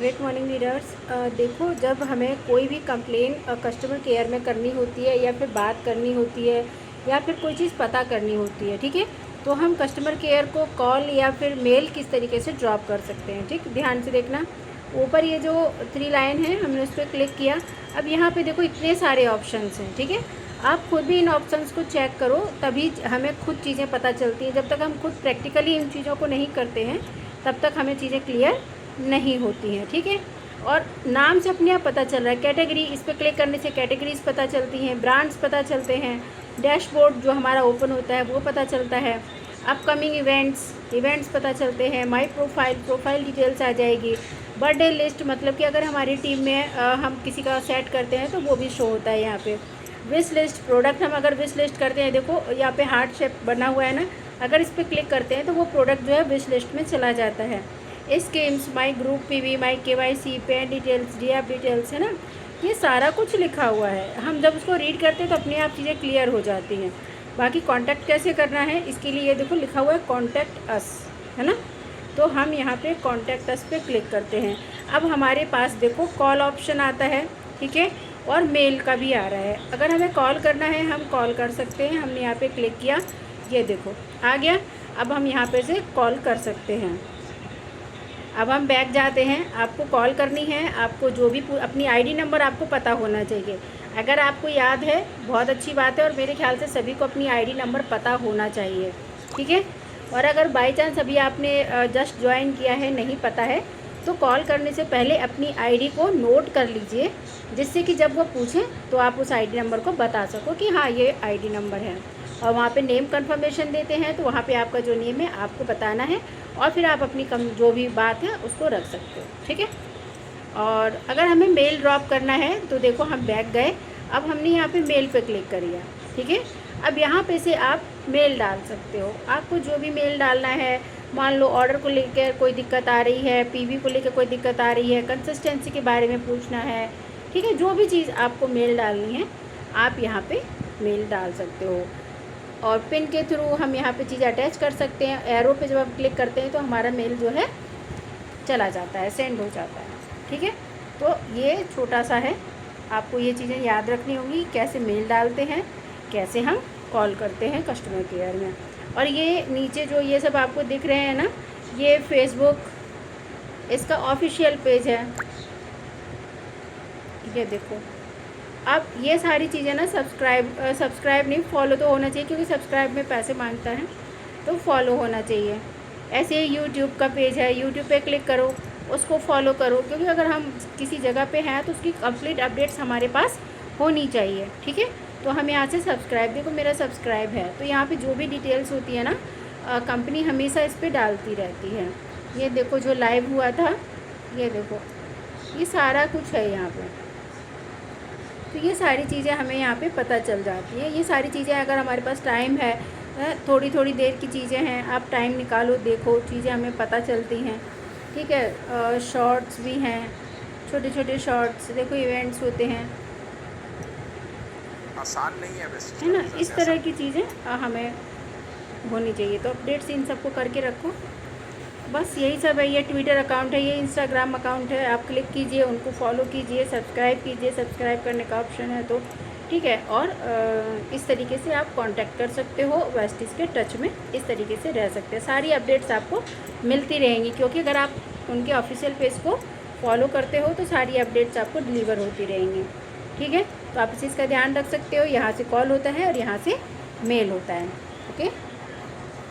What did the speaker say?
Great morning leaders. देखो, जब हमें कोई भी कंप्लेन कस्टमर केयर में करनी होती है या फिर बात करनी होती है या फिर कोई चीज़ पता करनी होती है, ठीक है, तो हम कस्टमर केयर को कॉल या फिर मेल किस तरीके से ड्रॉप कर सकते हैं। ठीक, ध्यान से देखना। ऊपर ये जो 3 लाइन है, हमने उस पर क्लिक किया। अब यहाँ पे देखो इतने सारे ऑप्शंस हैं, ठीक है। आप खुद भी इन ऑप्शंस को चेक करो, तभी हमें खुद चीज़ें पता चलती हैं। जब तक हम खुद प्रैक्टिकली इन चीज़ों को नहीं करते हैं तब तक हमें चीज़ें क्लियर नहीं होती हैं, ठीक है। और नाम से अपने आप पता चल रहा है। कैटेगरी, इस पर क्लिक करने से कैटेगरीज पता चलती हैं, ब्रांड्स पता चलते हैं, डैशबोर्ड जो हमारा ओपन होता है वो पता चलता है, अपकमिंग इवेंट्स पता चलते हैं, माई प्रोफाइल डिटेल्स आ जाएगी, बर्थडे लिस्ट, मतलब कि अगर हमारी टीम में हम किसी का सेट करते हैं तो वो भी शो होता है यहाँ पे। विश लिस्ट, प्रोडक्ट हम अगर विश लिस्ट करते हैं, देखो यहाँ पे हार्ट शेप बना हुआ है ना, अगर इस पर क्लिक करते हैं तो वो प्रोडक्ट जो है विश लिस्ट में चला जाता है। Schemes, my group PV, my KYC, PAN details, DF details, है ना, ये सारा कुछ लिखा हुआ है। हम जब उसको रीड करते हैं तो अपने आप चीज़ें क्लियर हो जाती हैं। बाकी कांटेक्ट कैसे करना है, इसके लिए ये देखो लिखा हुआ है कॉन्टैक्ट अस, है ना, तो हम यहाँ पे कॉन्टैक्ट अस पे क्लिक करते हैं। अब हमारे पास देखो कॉल ऑप्शन आता है, ठीक है, और मेल का भी आ रहा है। अगर हमें कॉल करना है हम कॉल कर सकते हैं। हमने यहाँ पे क्लिक किया, ये देखो आ गया। अब हम यहाँ पे से कॉल कर सकते हैं। अब हम बैक जाते हैं। आपको कॉल करनी है, आपको जो भी अपनी आईडी नंबर आपको पता होना चाहिए। अगर आपको याद है बहुत अच्छी बात है, और मेरे ख्याल से सभी को अपनी आईडी नंबर पता होना चाहिए, ठीक है। और अगर बाई चांस अभी आपने जस्ट ज्वाइन किया है, नहीं पता है, तो कॉल करने से पहले अपनी आईडी को नोट कर लीजिए, जिससे कि जब वो पूछें तो आप उस आईडी नंबर को बता सको कि हाँ ये आईडी नंबर है। और वहाँ पे नेम कंफर्मेशन देते हैं, तो वहाँ पे आपका जो नेम है आपको बताना है, और फिर आप अपनी जो भी बात है उसको रख सकते हो, ठीक है। और अगर हमें मेल ड्रॉप करना है तो देखो हम बैक गए। अब हमने यहाँ पे मेल पे क्लिक कर दिया, ठीक है। अब यहाँ पे से आप मेल डाल सकते हो, आपको जो भी मेल डालना है। मान लो ऑर्डर को लेकर कोई दिक्कत आ रही है, पीवी को लेकर कोई दिक्कत आ रही है, कंसिस्टेंसी के बारे में पूछना है, ठीक है, जो भी चीज़ आपको मेल डालनी है आप यहाँ पे मेल डाल सकते हो। और पिन के थ्रू हम यहाँ पे चीज़ अटैच कर सकते हैं। एरो पे जब आप क्लिक करते हैं तो हमारा मेल जो है चला जाता है, सेंड हो जाता है, ठीक है। तो ये छोटा सा है, आपको ये चीज़ें याद रखनी होंगी, कैसे मेल डालते हैं, कैसे हम कॉल करते हैं कस्टमर केयर में। और ये नीचे जो ये सब आपको दिख रहे हैं ना, ये फेसबुक इसका ऑफिशियल पेज है, ये देखो। अब ये सारी चीज़ें ना सब्सक्राइब नहीं, फॉलो तो होना चाहिए, क्योंकि सब्सक्राइब में पैसे मांगता है, तो फॉलो होना चाहिए। ऐसे ही यूट्यूब का पेज है, यूट्यूब पे क्लिक करो, उसको फॉलो करो, क्योंकि अगर हम किसी जगह पे हैं तो उसकी कंप्लीट अपडेट्स हमारे पास होनी चाहिए, ठीक है। तो हम यहाँ से सब्सक्राइब, देखो मेरा सब्सक्राइब है, तो यहाँ पे जो भी डिटेल्स होती है ना, कंपनी हमेशा इस पर डालती रहती है। ये देखो जो लाइव हुआ था, ये देखो, ये सारा कुछ है यहाँ पे। तो ये सारी चीज़ें हमें यहाँ पे पता चल जाती है। ये सारी चीज़ें अगर हमारे पास टाइम है, थोड़ी थोड़ी देर की चीज़ें हैं, आप टाइम निकालो, देखो, चीज़ें हमें पता चलती हैं, ठीक है। शॉर्ट्स भी हैं, छोटे छोटे शॉर्ट्स, देखो इवेंट्स होते हैं, आसान नहीं है वैसे, है ना। इस तरह की चीज़ें हमें होनी चाहिए। तो अपडेट्स इन सबको करके रखो, बस यही सब है। ये ट्विटर अकाउंट है, ये इंस्टाग्राम अकाउंट है, आप क्लिक कीजिए, उनको फॉलो कीजिए, सब्सक्राइब कीजिए, सब्सक्राइब करने का ऑप्शन है तो, ठीक है। और इस तरीके से आप कांटेक्ट कर सकते हो, वेस्टिज के टच में इस तरीके से रह सकते हैं। सारी अपडेट्स आपको मिलती रहेंगी, क्योंकि अगर आप उनके ऑफिशियल पेज को फॉलो करते हो तो सारी अपडेट्स आपको डिलीवर होती रहेंगी, ठीक है। तो आप इस चीज़ का ध्यान रख सकते हो। यहाँ से कॉल होता है और यहाँ से मेल होता है, ओके।